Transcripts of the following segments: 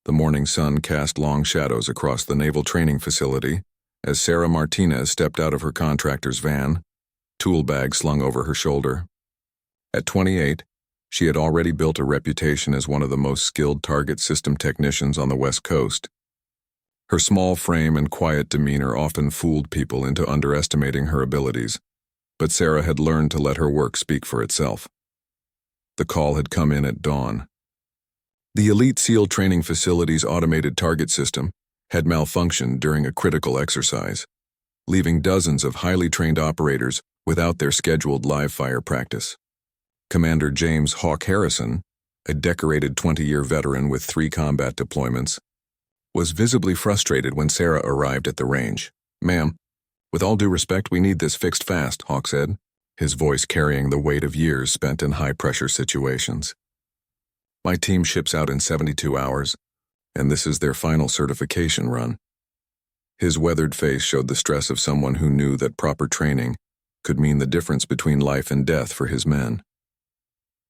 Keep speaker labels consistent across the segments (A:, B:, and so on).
A: The morning sun cast long shadows across the naval training facility as Sarah Martinez stepped out of her contractor's van, tool bag slung over her shoulder. At 28, she had already built a reputation as one of the most skilled target system technicians on the West Coast. Her small frame and quiet demeanor often fooled people into underestimating her abilities, but Sarah had learned to let her work speak for itself. The call had come in at dawn. The Elite SEAL training facility's automated target system had malfunctioned during a critical exercise, leaving dozens of highly trained operators without their scheduled live-fire practice. Commander James Hawk Harrison, a decorated 20-year veteran with 3 combat deployments, was visibly frustrated when Sarah arrived at the range. "Ma'am, with all due respect, we need this fixed fast," Hawk said, his voice carrying the weight of years spent in high-pressure situations. "My team ships out in 72 hours, and this is their final certification run." His weathered face showed the stress of someone who knew that proper training could mean the difference between life and death for his men.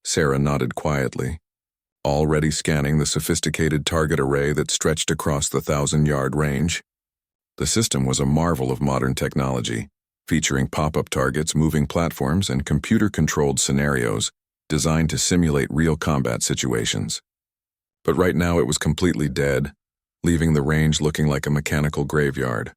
A: Sarah nodded quietly, already scanning the sophisticated target array that stretched across the 1,000-yard range. The system was a marvel of modern technology, featuring pop-up targets, moving platforms, and computer-controlled scenarios designed to simulate real combat situations. But right now it was completely dead, leaving the range looking like a mechanical graveyard.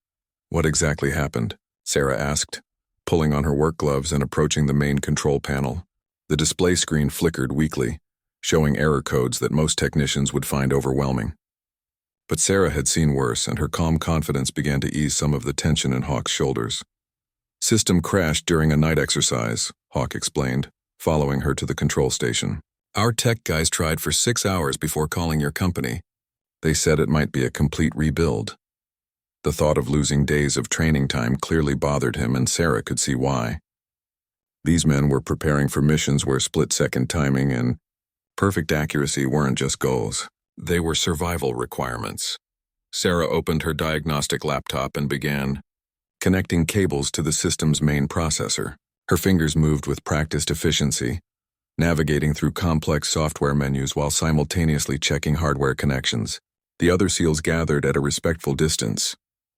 A: "What exactly happened?" Sarah asked, pulling on her work gloves and approaching the main control panel. The display screen flickered weakly, showing error codes that most technicians would find overwhelming. But Sarah had seen worse, and her calm confidence began to ease some of the tension in Hawk's shoulders. "System crashed during a night exercise," Hawk explained, following her to the control station. "Our tech guys tried for 6 hours before calling your company. They said it might be a complete rebuild." The thought of losing days of training time clearly bothered him, and Sarah could see why. These men were preparing for missions where split-second timing and perfect accuracy weren't just goals. They were survival requirements. Sarah opened her diagnostic laptop and began connecting cables to the system's main processor. Her fingers moved with practiced efficiency, navigating through complex software menus while simultaneously checking hardware connections. The other SEALs gathered at a respectful distance,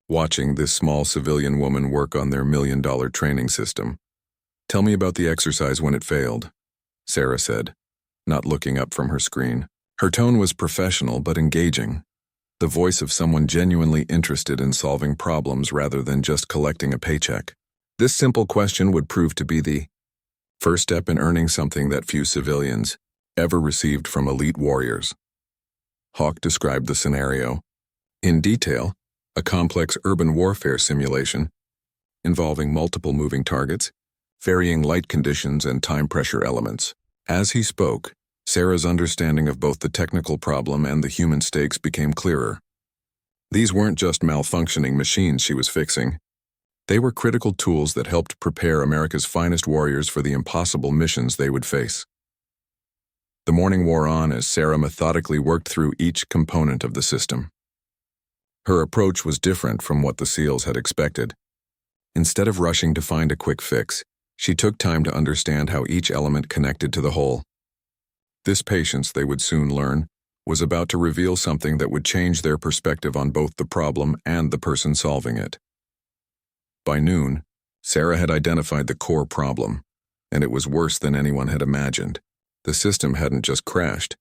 A: watching this small civilian woman work on their $1 million training system. "Tell me about the exercise when it failed," Sarah said, not looking up from her screen. Her tone was professional but engaging, the voice of someone genuinely interested in solving problems rather than just collecting a paycheck. This simple question would prove to be the first step in earning something that few civilians ever received from elite warriors. Hawk described the scenario in detail, a complex urban warfare simulation involving multiple moving targets, varying light conditions, and time pressure elements. As he spoke, Sarah's understanding of both the technical problem and the human stakes became clearer. These weren't just malfunctioning machines she was fixing. They were critical tools that helped prepare America's finest warriors for the impossible missions they would face. The morning wore on as Sarah methodically worked through each component of the system. Her approach was different from what the SEALs had expected. Instead of rushing to find a quick fix, she took time to understand how each element connected to the whole. This patience, they would soon learn, was about to reveal something that would change their perspective on both the problem and the person solving it. By noon, Sarah had identified the core problem, and it was worse than anyone had imagined. The system hadn't just crashed.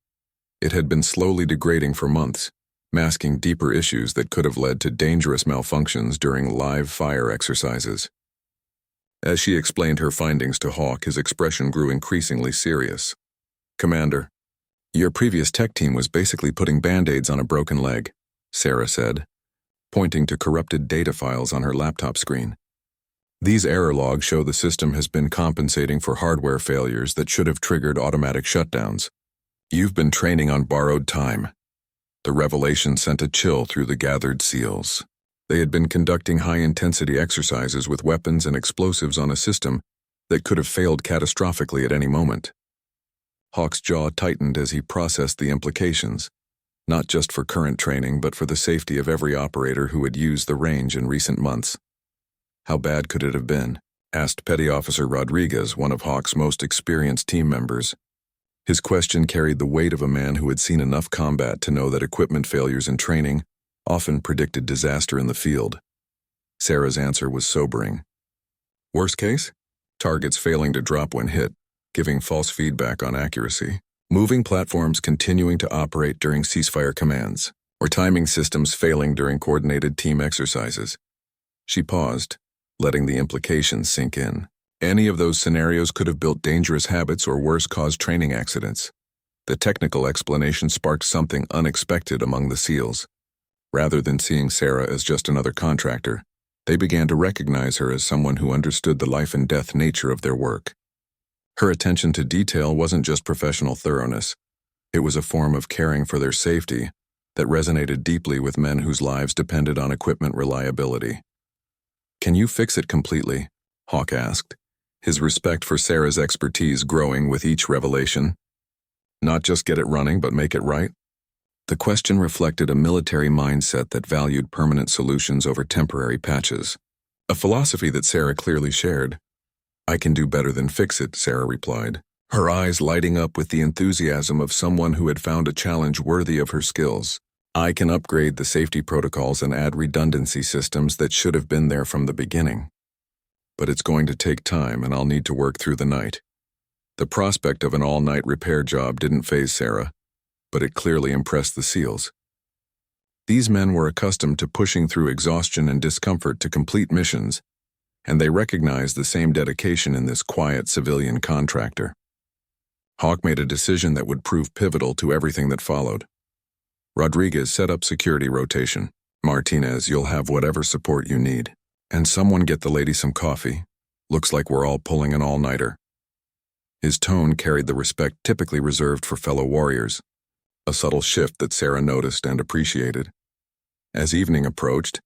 A: It had been slowly degrading for months, masking deeper issues that could have led to dangerous malfunctions during live fire exercises. As she explained her findings to Hawk, his expression grew increasingly serious. "Commander, your previous tech team was basically putting band-aids on a broken leg," Sarah said, pointing to corrupted data files on her laptop screen. "These error logs show the system has been compensating for hardware failures that should have triggered automatic shutdowns. You've been training on borrowed time." The revelation sent a chill through the gathered SEALs. They had been conducting high-intensity exercises with weapons and explosives on a system that could have failed catastrophically at any moment. Hawk's jaw tightened as he processed the implications, not just for current training but for the safety of every operator who had used the range in recent months. "How bad could it have been?" asked Petty Officer Rodriguez, one of Hawk's most experienced team members. His question carried the weight of a man who had seen enough combat to know that equipment failures in training often predicted disaster in the field. Sarah's answer was sobering. Worst case? Targets failing to drop when hit, giving false feedback on accuracy. Moving platforms continuing to operate during ceasefire commands, or timing systems failing during coordinated team exercises. She paused, letting the implications sink in. Any of those scenarios could have built dangerous habits or worse caused training accidents. The technical explanation sparked something unexpected among the SEALs. Rather than seeing Sarah as just another contractor, they began to recognize her as someone who understood the life and death nature of their work. Her attention to detail wasn't just professional thoroughness. It was a form of caring for their safety that resonated deeply with men whose lives depended on equipment reliability. "Can you fix it completely?" Hawk asked, his respect for Sarah's expertise growing with each revelation. "Not just get it running, but make it right?" The question reflected a military mindset that valued permanent solutions over temporary patches, a philosophy that Sarah clearly shared. "I can do better than fix it," Sarah replied, her eyes lighting up with the enthusiasm of someone who had found a challenge worthy of her skills. "I can upgrade the safety protocols and add redundancy systems that should have been there from the beginning. But it's going to take time, and I'll need to work through the night." The prospect of an all-night repair job didn't faze Sarah, but it clearly impressed the SEALs. These men were accustomed to pushing through exhaustion and discomfort to complete missions, and they recognized the same dedication in this quiet civilian contractor. Hawk made a decision that would prove pivotal to everything that followed. "Rodriguez, set up security rotation. Martinez, you'll have whatever support you need. And someone get the lady some coffee. Looks like we're all pulling an all-nighter." His tone carried the respect typically reserved for fellow warriors, a subtle shift that Sarah noticed and appreciated. As evening approached,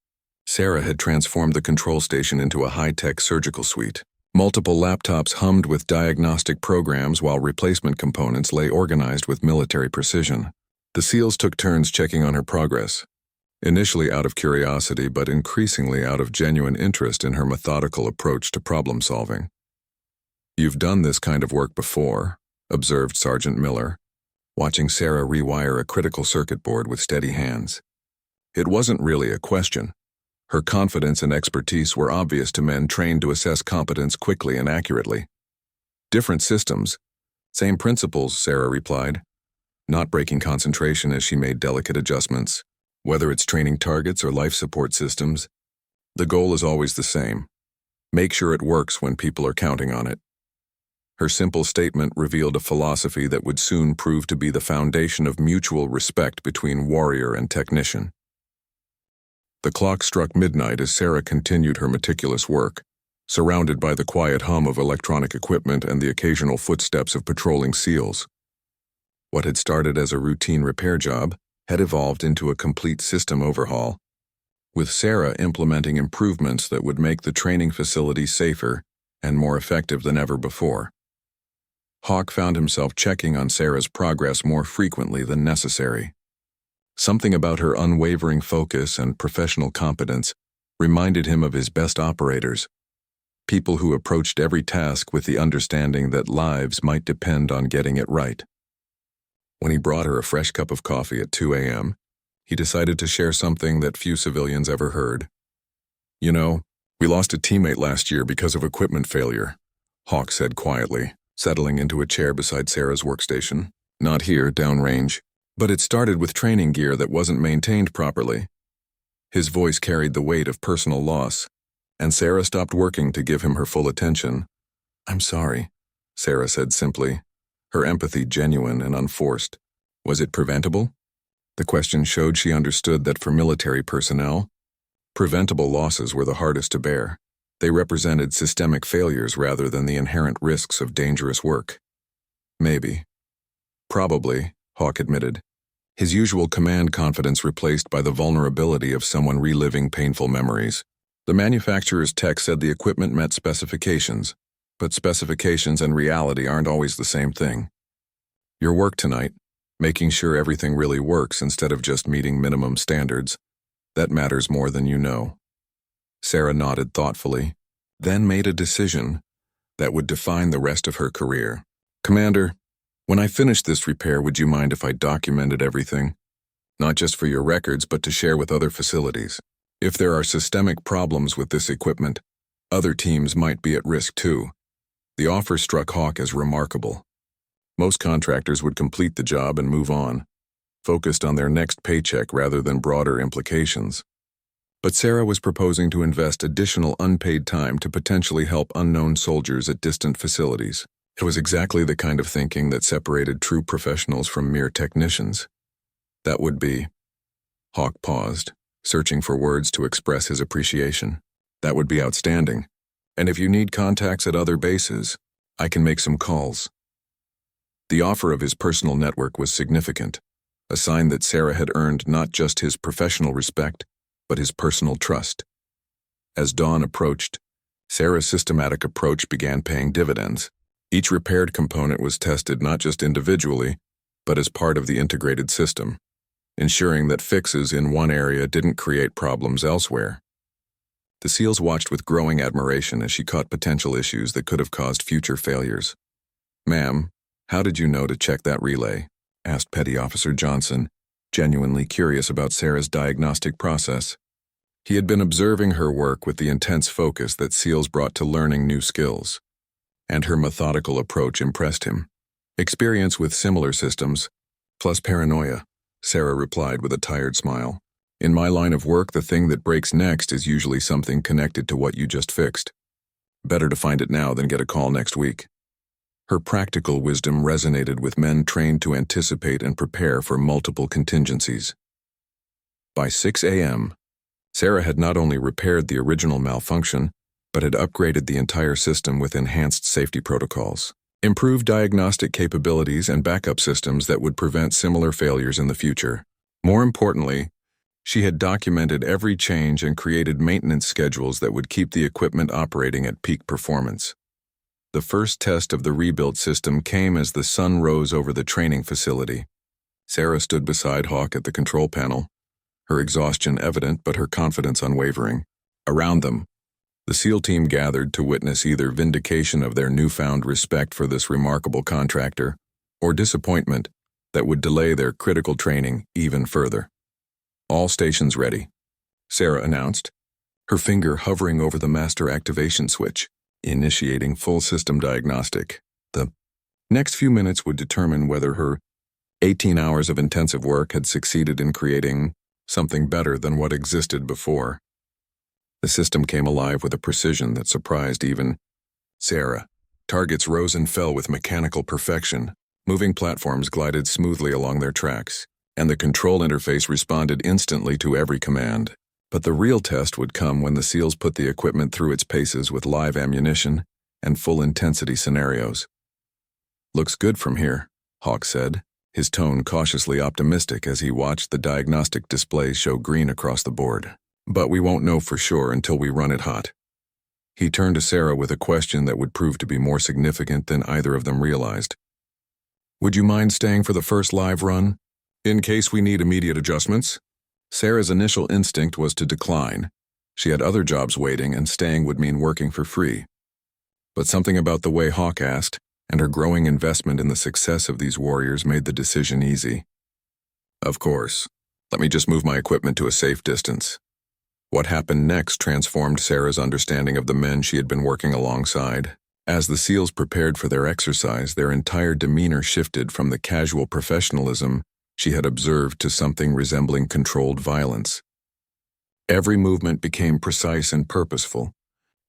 A: Sarah had transformed the control station into a high-tech surgical suite. Multiple laptops hummed with diagnostic programs while replacement components lay organized with military precision. The SEALs took turns checking on her progress, initially out of curiosity but increasingly out of genuine interest in her methodical approach to problem-solving. "You've done this kind of work before," observed Sergeant Miller, watching Sarah rewire a critical circuit board with steady hands. It wasn't really a question. Her confidence and expertise were obvious to men trained to assess competence quickly and accurately. "Different systems, same principles," Sarah replied, not breaking concentration as she made delicate adjustments. "Whether it's training targets or life support systems, the goal is always the same. Make sure it works when people are counting on it." Her simple statement revealed a philosophy that would soon prove to be the foundation of mutual respect between warrior and technician. The clock struck midnight as Sarah continued her meticulous work, surrounded by the quiet hum of electronic equipment and the occasional footsteps of patrolling SEALs. What had started as a routine repair job had evolved into a complete system overhaul, with Sarah implementing improvements that would make the training facility safer and more effective than ever before. Hawk found himself checking on Sarah's progress more frequently than necessary. Something about her unwavering focus and professional competence reminded him of his best operators, people who approached every task with the understanding that lives might depend on getting it right. When he brought her a fresh cup of coffee at 2 a.m., he decided to share something that few civilians ever heard. "You know, we lost a teammate last year because of equipment failure," Hawk said quietly, settling into a chair beside Sarah's workstation. "Not here, downrange, but it started with training gear that wasn't maintained properly." His voice carried the weight of personal loss, and Sarah stopped working to give him her full attention. "I'm sorry," Sarah said simply, her empathy genuine and unforced. "Was it preventable?" The question showed she understood that for military personnel, preventable losses were the hardest to bear. They represented systemic failures rather than the inherent risks of dangerous work. "Maybe. Probably," Hawk admitted, his usual command confidence replaced by the vulnerability of someone reliving painful memories. "The manufacturer's tech said the equipment met specifications, but specifications and reality aren't always the same thing. Your work tonight, making sure everything really works instead of just meeting minimum standards, that matters more than you know." Sarah nodded thoughtfully, then made a decision that would define the rest of her career. "Commander, When I finish this repair, would you mind if I documented everything? Not just for your records, but to share with other facilities. If there are systemic problems with this equipment, other teams might be at risk too. The offer struck Hawk as remarkable. Most contractors would complete the job and move on, focused on their next paycheck rather than broader implications. But Sarah was proposing to invest additional unpaid time to potentially help unknown soldiers at distant facilities. It was exactly the kind of thinking that separated true professionals from mere technicians. That would be... Hawk paused, searching for words to express his appreciation. That would be outstanding. And if you need contacts at other bases, I can make some calls. The offer of his personal network was significant, a sign that Sarah had earned not just his professional respect, but his personal trust. As dawn approached, Sarah's systematic approach began paying dividends. Each repaired component was tested not just individually, but as part of the integrated system, ensuring that fixes in one area didn't create problems elsewhere. The SEALs watched with growing admiration as she caught potential issues that could have caused future failures. "Ma'am, how did you know to check that relay?" asked Petty Officer Johnson, genuinely curious about Sarah's diagnostic process. He had been observing her work with the intense focus that SEALs brought to learning new skills, and her methodical approach impressed him. "Experience with similar systems, plus paranoia," Sarah replied with a tired smile. "In my line of work, the thing that breaks next is usually something connected to what you just fixed. Better to find it now than get a call next week." Her practical wisdom resonated with men trained to anticipate and prepare for multiple contingencies. By 6 a.m., Sarah had not only repaired the original malfunction, but had upgraded the entire system with enhanced safety protocols, improved diagnostic capabilities, and backup systems that would prevent similar failures in the future. More importantly, she had documented every change and created maintenance schedules that would keep the equipment operating at peak performance. The first test of the rebuilt system came as the sun rose over the training facility. Sarah stood beside Hawk at the control panel, her exhaustion evident but her confidence unwavering. Around them, the SEAL team gathered to witness either vindication of their newfound respect for this remarkable contractor, or disappointment that would delay their critical training even further. "All stations ready," Sarah announced, her finger hovering over the master activation switch, initiating full system diagnostic. The next few minutes would determine whether her 18 hours of intensive work had succeeded in creating something better than what existed before. The system came alive with a precision that surprised even Sarah. Targets rose and fell with mechanical perfection. Moving platforms glided smoothly along their tracks, and the control interface responded instantly to every command. But the real test would come when the SEALs put the equipment through its paces with live ammunition and full-intensity scenarios. "Looks good from here," Hawk said, his tone cautiously optimistic as he watched the diagnostic display show green across the board. "But we won't know for sure until we run it hot." He turned to Sarah with a question that would prove to be more significant than either of them realized. "Would you mind staying for the first live run, in case we need immediate adjustments?" Sarah's initial instinct was to decline. She had other jobs waiting, and staying would mean working for free. But something about the way Hawk asked, and her growing investment in the success of these warriors made the decision easy. "Of course. Let me just move my equipment to a safe distance." What happened next transformed Sarah's understanding of the men she had been working alongside. As the SEALs prepared for their exercise, their entire demeanor shifted from the casual professionalism she had observed to something resembling controlled violence. Every movement became precise and purposeful,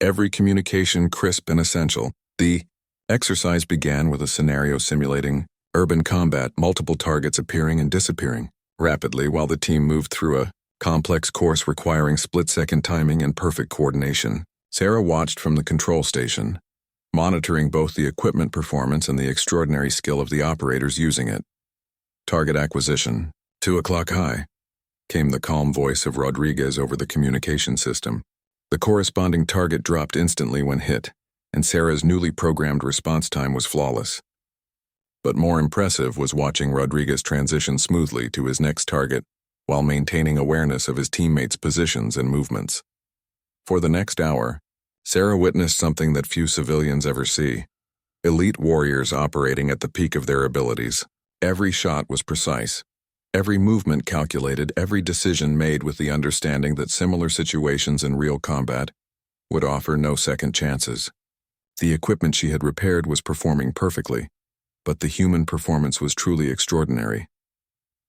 A: every communication crisp and essential. The exercise began with a scenario simulating urban combat, multiple targets appearing and disappearing rapidly while the team moved through a complex course requiring split-second timing and perfect coordination. Sarah watched from the control station, monitoring both the equipment performance and the extraordinary skill of the operators using it. "Target acquisition, 2 o'clock high," came the calm voice of Rodriguez over the communication system. The corresponding target dropped instantly when hit, and Sarah's newly programmed response time was flawless. But more impressive was watching Rodriguez transition smoothly to his next target while maintaining awareness of his teammates' positions and movements. For the next hour, Sarah witnessed something that few civilians ever see: Elite warriors operating at the peak of their abilities. Every shot was precise. Every movement calculated, every decision made with the understanding that similar situations in real combat would offer no second chances. The equipment she had repaired was performing perfectly, but the human performance was truly extraordinary.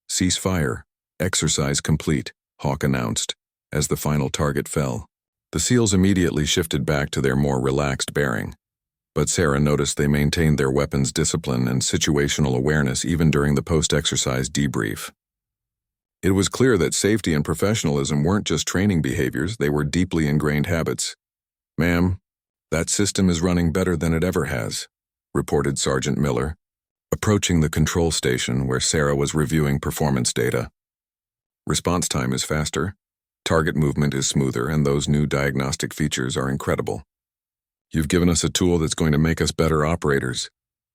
A: "Cease fire. Exercise complete," Hawk announced, as the final target fell. The SEALs immediately shifted back to their more relaxed bearing, but Sarah noticed they maintained their weapons discipline and situational awareness even during the post-exercise debrief. It was clear that safety and professionalism weren't just training behaviors, they were deeply ingrained habits. "Ma'am, that system is running better than it ever has," reported Sergeant Miller, approaching the control station where Sarah was reviewing performance data. "Response time is faster, target movement is smoother, and those new diagnostic features are incredible. You've given us a tool that's going to make us better operators."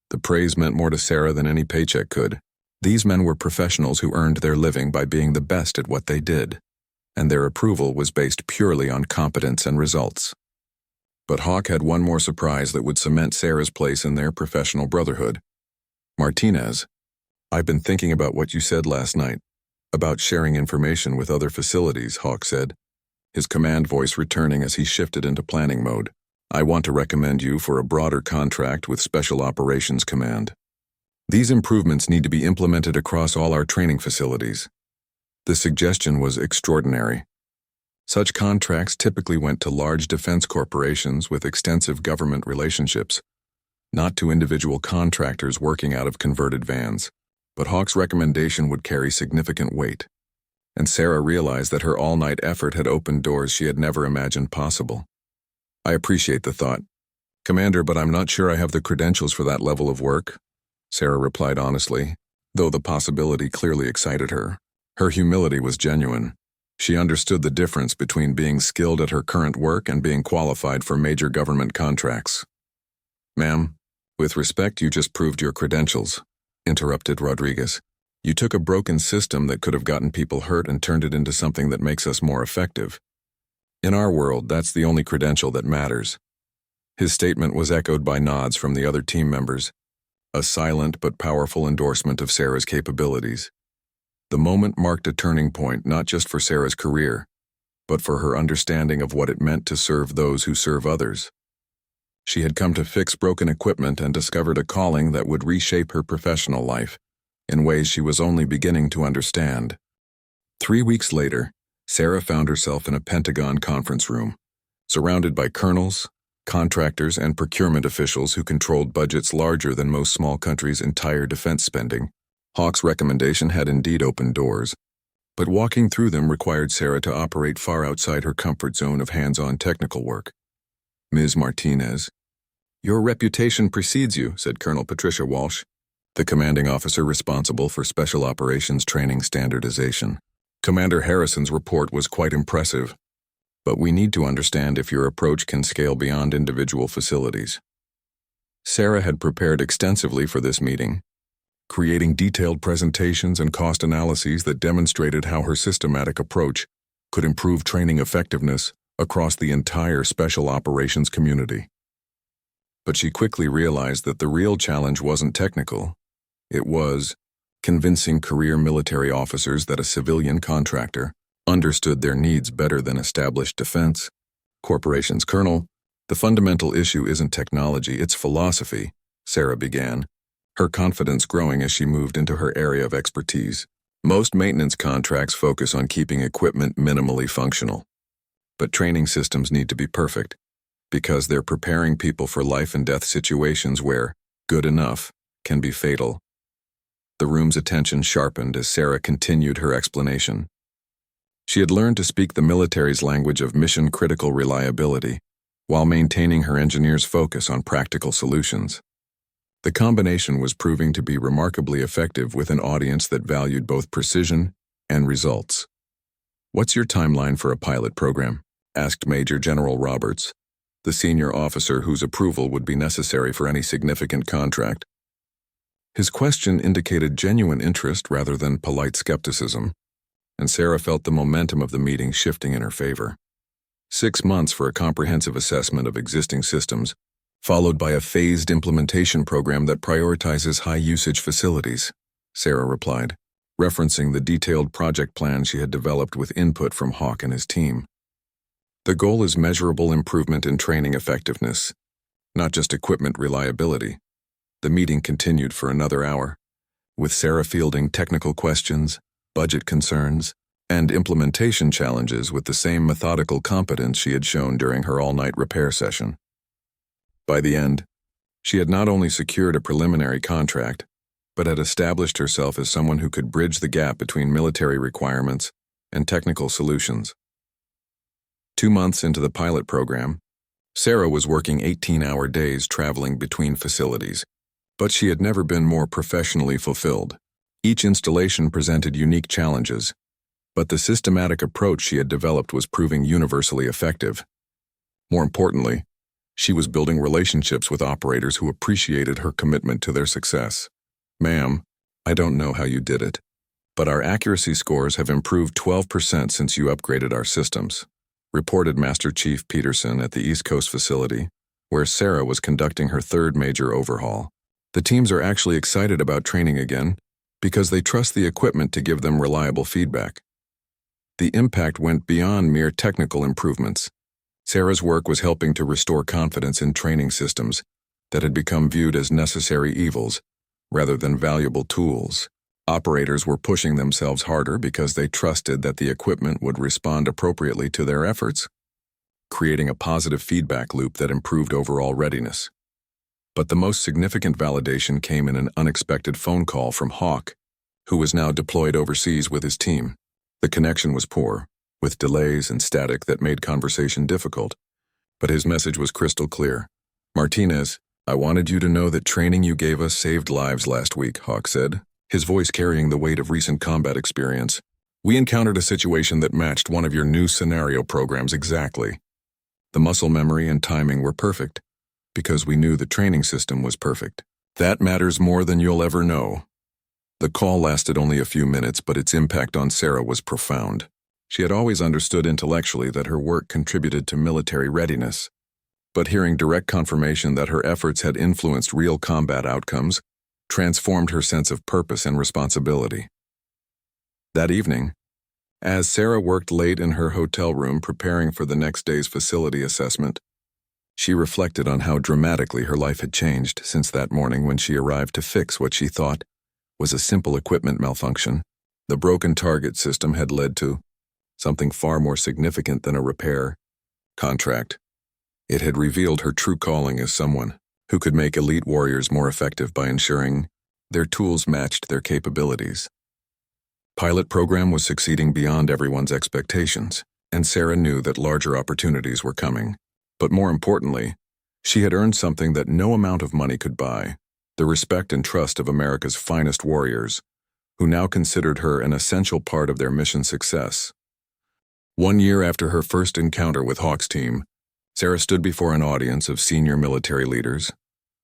A: The praise meant more to Sarah than any paycheck could. These men were professionals who earned their living by being the best at what they did, and their approval was based purely on competence and results. But Hawk had one more surprise that would cement Sarah's place in their professional brotherhood. "Martinez, I've been thinking about what you said last night, about sharing information with other facilities," Hawk said, his command voice returning as he shifted into planning mode. "I want to recommend you for a broader contract with Special Operations Command. These improvements need to be implemented across all our training facilities." The suggestion was extraordinary. Such contracts typically went to large defense corporations with extensive government relationships, not to individual contractors working out of converted vans. But Hawk's recommendation would carry significant weight, and Sarah realized that her all-night effort had opened doors she had never imagined possible. "I appreciate the thought, Commander, but I'm not sure I have the credentials for that level of work," Sarah replied honestly, though the possibility clearly excited her. Her humility was genuine. She understood the difference between being skilled at her current work and being qualified for major government contracts. "Ma'am, with respect, you just proved your credentials," interrupted Rodriguez. "You took a broken system that could have gotten people hurt and turned it into something that makes us more effective. In our world, that's the only credential that matters." His statement was echoed by nods from the other team members, a silent but powerful endorsement of Sarah's capabilities. The moment marked a turning point not just for Sarah's career, but for her understanding of what it meant to serve those who serve others. She had come to fix broken equipment and discovered a calling that would reshape her professional life in ways she was only beginning to understand. 3 weeks later, Sarah found herself in a Pentagon conference room, surrounded by colonels, contractors, and procurement officials who controlled budgets larger than most small countries' entire defense spending. Hawk's recommendation had indeed opened doors, but walking through them required Sarah to operate far outside her comfort zone of hands-on technical work. "Ms. Martinez, your reputation precedes you," said Colonel Patricia Walsh, the commanding officer responsible for Special Operations Training Standardization. "Commander Harrison's report was quite impressive, but we need to understand if your approach can scale beyond individual facilities." Sarah had prepared extensively for this meeting, creating detailed presentations and cost analyses that demonstrated how her systematic approach could improve training effectiveness across the entire special operations community. But she quickly realized that the real challenge wasn't technical. It was convincing career military officers that a civilian contractor understood their needs better than established defense corporations. "Colonel, the fundamental issue isn't technology, it's philosophy," Sarah began, her confidence growing as she moved into her area of expertise. "Most maintenance contracts focus on keeping equipment minimally functional. But training systems need to be perfect, because they're preparing people for life and death situations where good enough can be fatal." The room's attention sharpened as Sarah continued her explanation. She had learned to speak the military's language of mission-critical reliability, while maintaining her engineer's focus on practical solutions. The combination was proving to be remarkably effective with an audience that valued both precision and results. "What's your timeline for a pilot program?" asked Major General Roberts, the senior officer whose approval would be necessary for any significant contract. His question indicated genuine interest rather than polite skepticism, and Sarah felt the momentum of the meeting shifting in her favor. 6 months for a comprehensive assessment of existing systems followed by a phased implementation program that prioritizes high-usage facilities, Sarah replied, referencing the detailed project plan she had developed with input from Hawk and his team. The goal is measurable improvement in training effectiveness, not just equipment reliability. The meeting continued for another hour, with Sarah fielding technical questions, budget concerns, and implementation challenges with the same methodical competence she had shown during her all-night repair session. By the end, she had not only secured a preliminary contract, but had established herself as someone who could bridge the gap between military requirements and technical solutions. 2 months into the pilot program, Sarah was working 18-hour days traveling between facilities, but she had never been more professionally fulfilled. Each installation presented unique challenges, but the systematic approach she had developed was proving universally effective. More importantly, she was building relationships with operators who appreciated her commitment to their success. "Ma'am, I don't know how you did it, but our accuracy scores have improved 12% since you upgraded our systems," reported Master Chief Peterson at the East Coast facility, where Sarah was conducting her third major overhaul. "The teams are actually excited about training again because they trust the equipment to give them reliable feedback." The impact went beyond mere technical improvements. Sarah's work was helping to restore confidence in training systems that had become viewed as necessary evils rather than valuable tools. Operators were pushing themselves harder because they trusted that the equipment would respond appropriately to their efforts, creating a positive feedback loop that improved overall readiness. But the most significant validation came in an unexpected phone call from Hawk, who was now deployed overseas with his team. The connection was poor, with delays and static that made conversation difficult, but his message was crystal clear. "Martinez, I wanted you to know that training you gave us saved lives last week," Hawk said, his voice carrying the weight of recent combat experience. "We encountered a situation that matched one of your new scenario programs exactly. The muscle memory and timing were perfect, because we knew the training system was perfect. That matters more than you'll ever know." The call lasted only a few minutes, but its impact on Sarah was profound. She had always understood intellectually that her work contributed to military readiness, but hearing direct confirmation that her efforts had influenced real combat outcomes transformed her sense of purpose and responsibility. That evening, as Sarah worked late in her hotel room preparing for the next day's facility assessment, she reflected on how dramatically her life had changed since that morning when she arrived to fix what she thought was a simple equipment malfunction. The broken target system had led to something far more significant than a repair contract. It had revealed her true calling as someone who could make elite warriors more effective by ensuring their tools matched their capabilities. Pilot program was succeeding beyond everyone's expectations, and Sarah knew that larger opportunities were coming. But more importantly, she had earned something that no amount of money could buy: the respect and trust of America's finest warriors, who now considered her an essential part of their mission success. 1 year after her first encounter with Hawk's team, Sarah stood before an audience of senior military leaders,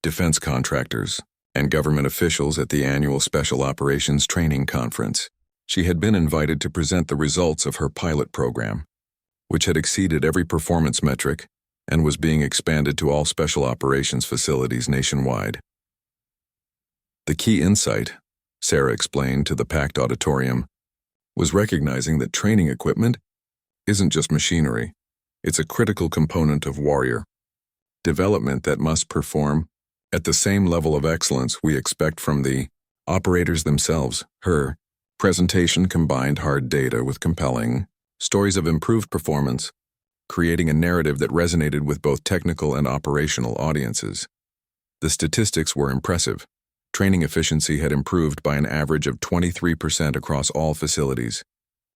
A: defense contractors, and government officials at the annual Special Operations Training Conference. She had been invited to present the results of her pilot program, which had exceeded every performance metric and was being expanded to all special operations facilities nationwide. The key insight, Sarah explained to the packed auditorium, was recognizing that training equipment isn't just machinery. It's a critical component of warrior development that must perform at the same level of excellence we expect from the operators themselves. Her presentation combined hard data with compelling stories of improved performance, creating a narrative that resonated with both technical and operational audiences. The statistics were impressive. Training efficiency had improved by an average of 23% across all facilities.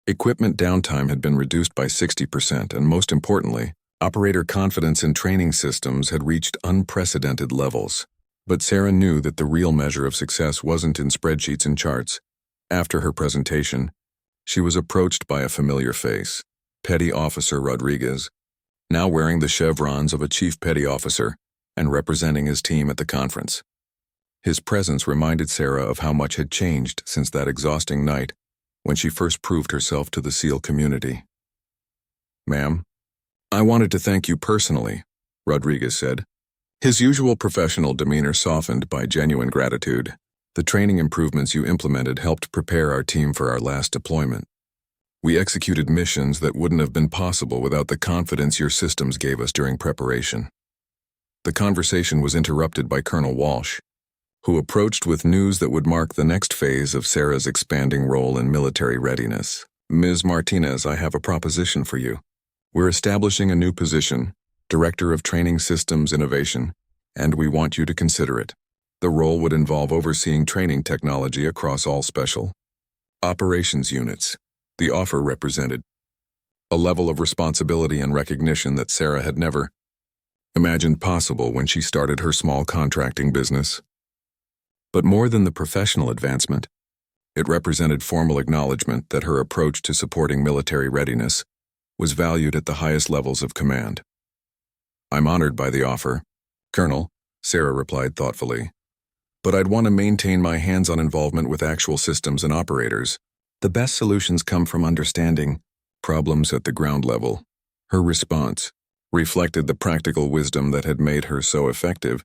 A: Equipment downtime had been reduced by 60%, and most importantly, operator confidence in training systems had reached unprecedented levels. But Sarah knew that the real measure of success wasn't in spreadsheets and charts. After her presentation, she was approached by a familiar face, Petty Officer Rodriguez, now wearing the chevrons of a chief petty officer and representing his team at the conference. His presence reminded Sarah of how much had changed since that exhausting night when she first proved herself to the SEAL community. "Ma'am, I wanted to thank you personally," Rodriguez said, His usual professional demeanor softened by genuine gratitude. The training improvements you implemented helped prepare our team for our last deployment. We executed missions that wouldn't have been possible without the confidence your systems gave us during preparation. The conversation was interrupted by Colonel Walsh, who approached with news that would mark the next phase of Sarah's expanding role in military readiness. Ms. Martinez, I have a proposition for you. We're establishing a new position, Director of Training Systems Innovation, and we want you to consider it. The role would involve overseeing training technology across all special operations units. The offer represented a level of responsibility and recognition that Sarah had never imagined possible when she started her small contracting business. But more than the professional advancement, it represented formal acknowledgement that her approach to supporting military readiness was valued at the highest levels of command. I'm honored by the offer, Colonel, Sarah replied thoughtfully. But I'd want to maintain my hands-on involvement with actual systems and operators. The best solutions come from understanding problems at the ground level. Her response reflected the practical wisdom that had made her so effective.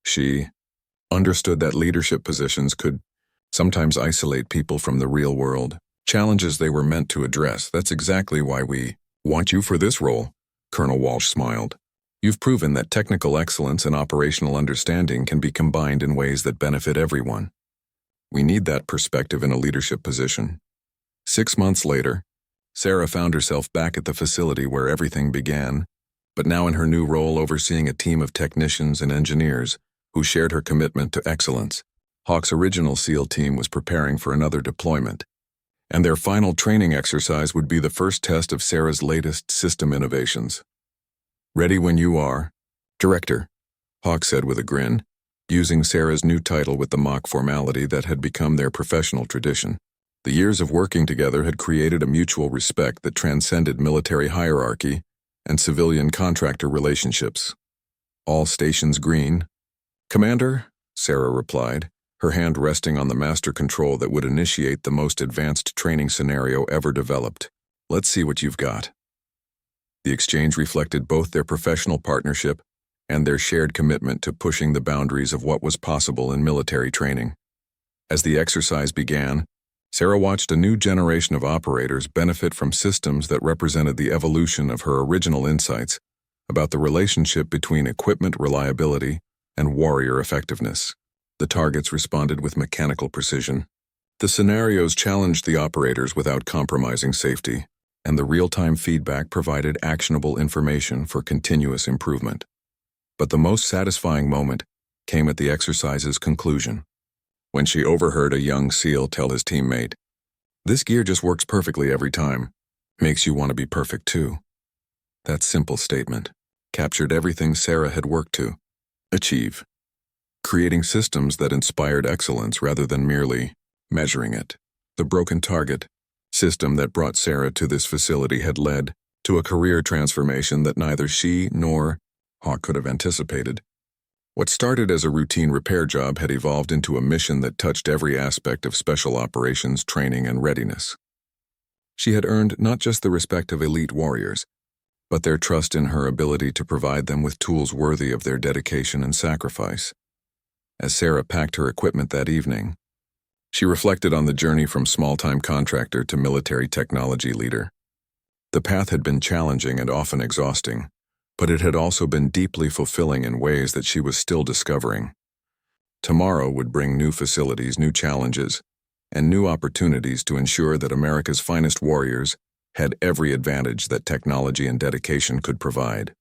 A: She understood that leadership positions could sometimes isolate people from the real world, challenges they were meant to address. That's exactly why we want you for this role, Colonel Walsh smiled. You've proven that technical excellence and operational understanding can be combined in ways that benefit everyone. We need that perspective in a leadership position. 6 months later, Sarah found herself back at the facility where everything began, but now in her new role overseeing a team of technicians and engineers who shared her commitment to excellence. Hawk's original SEAL team was preparing for another deployment, and their final training exercise would be the first test of Sarah's latest system innovations. Ready when you are, Director, Hawk said with a grin, using Sarah's new title with the mock formality that had become their professional tradition. The years of working together had created a mutual respect that transcended military hierarchy and civilian contractor relationships. All stations green. Commander, Sarah replied, her hand resting on the master control that would initiate the most advanced training scenario ever developed. Let's see what you've got. The exchange reflected both their professional partnership and their shared commitment to pushing the boundaries of what was possible in military training. As the exercise began, Sarah watched a new generation of operators benefit from systems that represented the evolution of her original insights about the relationship between equipment reliability and warrior effectiveness. The targets responded with mechanical precision. The scenarios challenged the operators without compromising safety, and the real-time feedback provided actionable information for continuous improvement. But the most satisfying moment came at the exercise's conclusion, when she overheard a young SEAL tell his teammate, "This gear just works perfectly every time. Makes you want to be perfect too." That simple statement captured everything Sarah had worked to achieve, creating systems that inspired excellence rather than merely measuring it. The broken target system that brought Sarah to this facility had led to a career transformation that neither she nor Hawk could have anticipated. What started as a routine repair job had evolved into a mission that touched every aspect of special operations training and readiness. She had earned not just the respect of elite warriors, but their trust in her ability to provide them with tools worthy of their dedication and sacrifice. As Sarah packed her equipment that evening, she reflected on the journey from small-time contractor to military technology leader. The path had been challenging and often exhausting, but it had also been deeply fulfilling in ways that she was still discovering. Tomorrow would bring new facilities, new challenges, and new opportunities to ensure that America's finest warriors had every advantage that technology and dedication could provide.